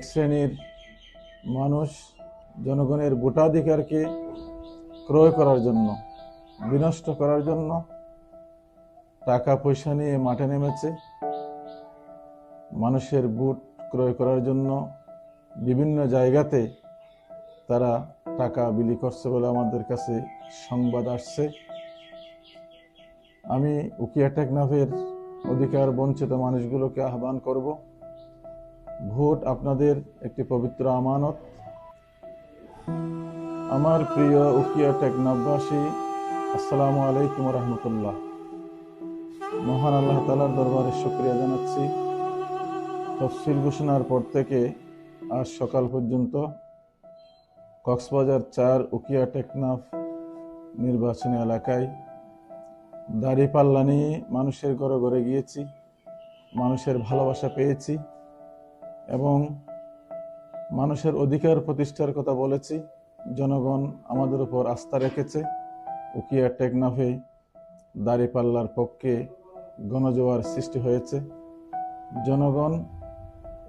শ্রেণীর মানুষ জনগণের ভোটাধিকারকে ক্রয় করার জন্য, বিনষ্ট করার জন্য টাকা পয়সা নিয়ে মাঠে নেমেছে। মানুষের ভোট ক্রয় করার জন্য বিভিন্ন জায়গাতে তারা টাকা বিলি করছে বলে আমাদের কাছে সংবাদ আসছে। আমি উকিয়া টেকনাফের অধিকার বঞ্চিত মানুষগুলোকে আহ্বান করব, ভোট আপনাদের একটি পবিত্র আমানত। আমার প্রিয় উকিয়া টেকনাফবাসী, আসসালামু আলাইকুম রহমতুল্লাহ। মহান আল্লাহ তাআলার দরবারে শুকরিয়া জানাচ্ছি। তফসিল ঘোষণার পর থেকে আজ সকাল পর্যন্ত কক্সবাজার 4 উকিয়া টেকনাফ নির্বাচনী এলাকায় দাঁড়িপাল্লা নিয়ে মানুষের ঘরে ঘরে গিয়েছি, মানুষের ভালোবাসা পেয়েছি এবং মানুষের অধিকার প্রতিষ্ঠার কথা বলেছি। জনগণ আমাদের উপর আস্থা রেখেছে। উকিয়া টেকনাফে দাঁড়িপাল্লার পক্ষে গণজোয়ার সৃষ্টি হয়েছে। জনগণ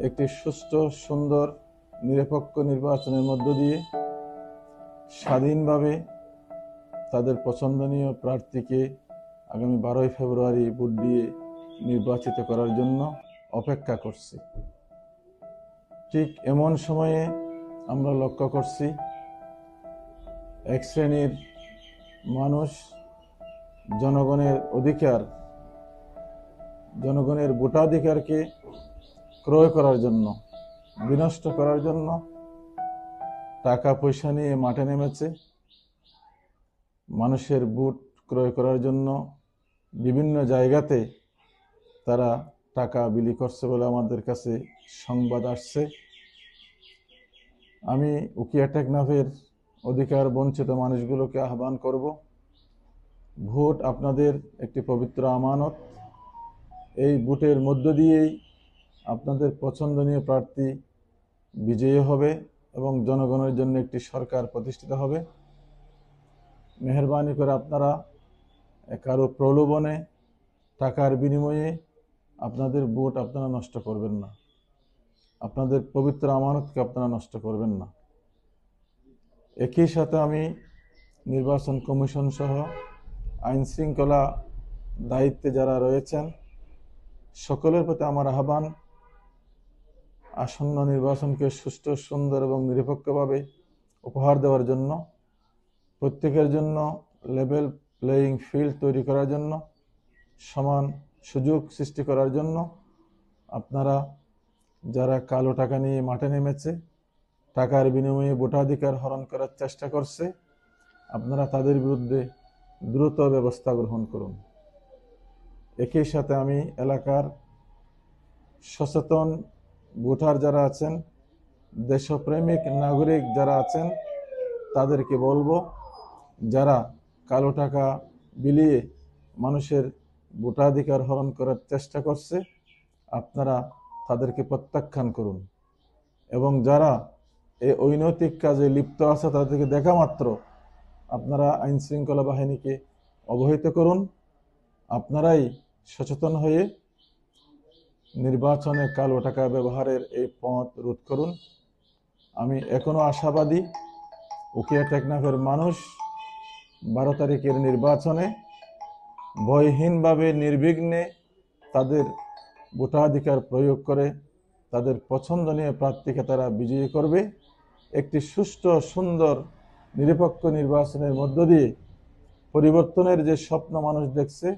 একটি সুষ্ঠু, সুন্দর, নিরপেক্ষ নির্বাচনের মধ্য দিয়ে স্বাধীনভাবে তাদের পছন্দনীয় প্রার্থীকে আগামী 12 ফেব্রুয়ারি ভোট দিয়ে নির্বাচিত করার জন্য অপেক্ষা করছি। ঠিক এমন সময়ে আমরা লক্ষ্য করছি এক শ্রেণীর মানুষ জনগণের অধিকার, জনগণের ভোটাধিকারকে ক্রয় করার জন্য, বিনষ্ট করার জন্য টাকা পয়সা নিয়ে মাঠে নেমেছে। মানুষের ভোট ক্রয় করার জন্য বিভিন্ন জায়গাতে তারা টাকা বিলি করছে বলে আমাদের কাছে সংবাদ আসছে। আমি উকিয়া টেকনাফের অধিকার বঞ্চিত মানুষগুলোকে আহ্বান করব, ভোট আপনাদের একটি পবিত্র আমানত। এই ভোটের মধ্য দিয়েই আপনাদের পছন্দনীয় প্রার্থী বিজয়ী হবে এবং জনগণের জন্য একটি সরকার প্রতিষ্ঠিত হবে। মেহেরবানি করে আপনারা কারো প্রলোভনে, টাকার বিনিময়ে আপনাদের ভোট আপনারা নষ্ট করবেন না, আপনাদের পবিত্র আমানতকে আপনারা নষ্ট করবেন না। একই সাথে আমি নির্বাচন কমিশন সহ আইন শৃঙ্খলা দায়িত্বে যারা রয়েছেন সকলের প্রতি আমার আহ্বান, আসন্ন নির্বাচনকে সুষ্ঠু, সুন্দর এবং নিরপেক্ষভাবে উপহার দেওয়ার জন্য, প্রত্যেকের জন্য লেভেল প্লেয়িং ফিল্ড তৈরি করার জন্য, সমান সুযোগ সৃষ্টি করার জন্য আপনারা যারা কালো টাকা নিয়ে মাঠে নেমেছে, টাকার বিনিময়ে ভোটাধিকার হরণ করার চেষ্টা করছে, আপনারা তাদের বিরুদ্ধে দ্রুত ব্যবস্থা গ্রহণ করুন। একই সাথে আমি এলাকার সচেতন ভোটার যারা আছেন, দেশপ্রেমিক নাগরিক যারা আছেন, তাদেরকে বলবো, যারা কালো টাকা বিলিয়ে মানুষের ভোটাধিকার হরণ করার চেষ্টা করছে, আপনারা তাদেরকে প্রত্যাখ্যান করুন এবং যারা এই অনৈতিক কাজে লিপ্ত আছে তাদেরকে দেখা মাত্র আপনারা আইন শৃঙ্খলা বাহিনীকে অবহিত করুন। আপনারাই সচেতন হয়ে নির্বাচনে কালো টাকা ব্যবহারের এই পথ রোধ করুন। আমি এখনো আশাবাদী উকিয়া টেকনাফের মানুষ 12 তারিখের নির্বাচনে ভয়হীনভাবে, নির্বিঘ্নে তাদের ভোটাধিকার প্রয়োগ করে তাদের পছন্দনীয় প্রার্থীকে তারা বিজয়ী করবে। একটি সুষ্ঠু, সুন্দর, নিরপেক্ষ নির্বাচনের মধ্য দিয়ে পরিবর্তনের যে স্বপ্ন মানুষ দেখছে,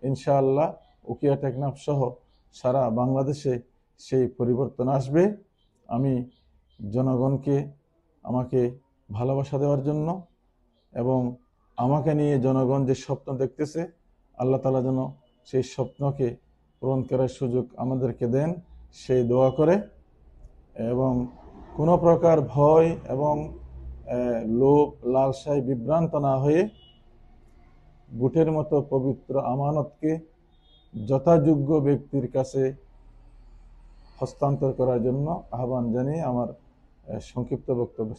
ইনশাআল্লাহ উকিয়া টেকনাফ সহ সারা বাংলাদেশে সেই পরিবর্তন আসবে। আমি জনগণকে আমাকে ভালোবাসা দেওয়ার জন্য এবং আমাকে নিয়ে জনগণ যে স্বপ্ন দেখতেছে, আল্লাহ তাআলা যেন সেই স্বপ্নকে পূরণ করার সুযোগ আমাদেরকে দেন, সেই দোয়া করে এবং কোনো প্রকার ভয় এবং লোভ লালসায় বিভ্রান্ত না হয়ে ভোটের মতো পবিত্র আমানতকে যথাযোগ্য ব্যক্তির কাছে হস্তান্তর করার জন্য আহ্বান জানিয়ে আমার সংক্ষিপ্ত বক্তব্য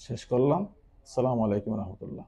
শেষ করলাম। আসসালামু আলাইকুম রহমতুল্লাহ।